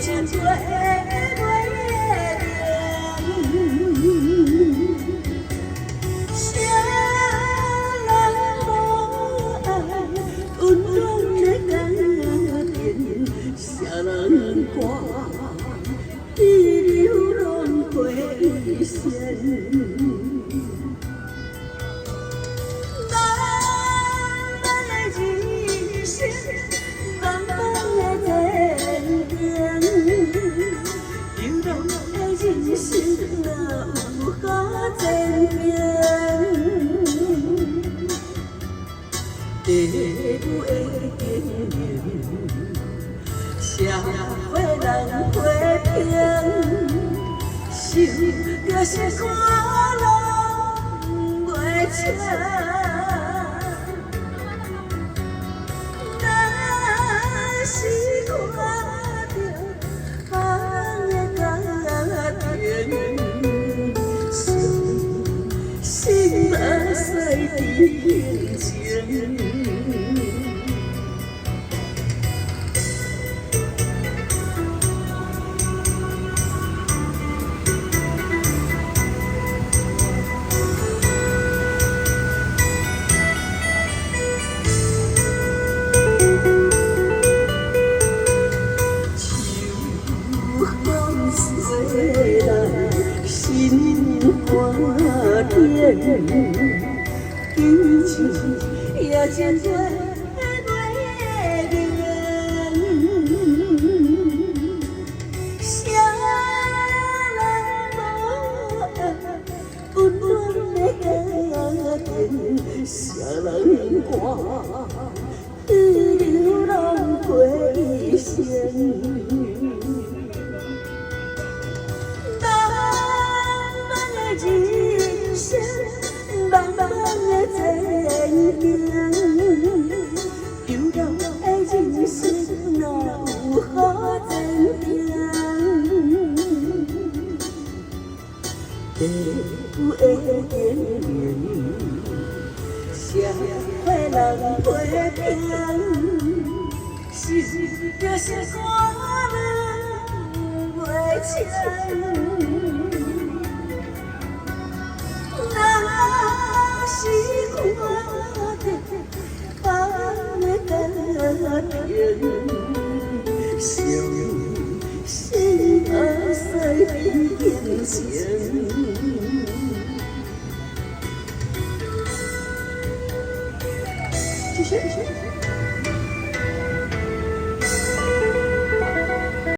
情过袂明，谁人无爱，温暖的家庭，谁人挂地流浪回旋。人生哪有好前行？地久的经营，社会人批评，想着是看拢袂清。若是看着别人心马赛的平静。秋风吹来，心肝甜，感情也真多袂明，谁人无爱，温暖的家庭，谁人挂流浪归线。人生茫茫的前行，流浪的人生哪有好前行？地久的经营，社会人批评，是就是看拢袂清。是看着别的家庭，伤心马赛的平静。谢谢。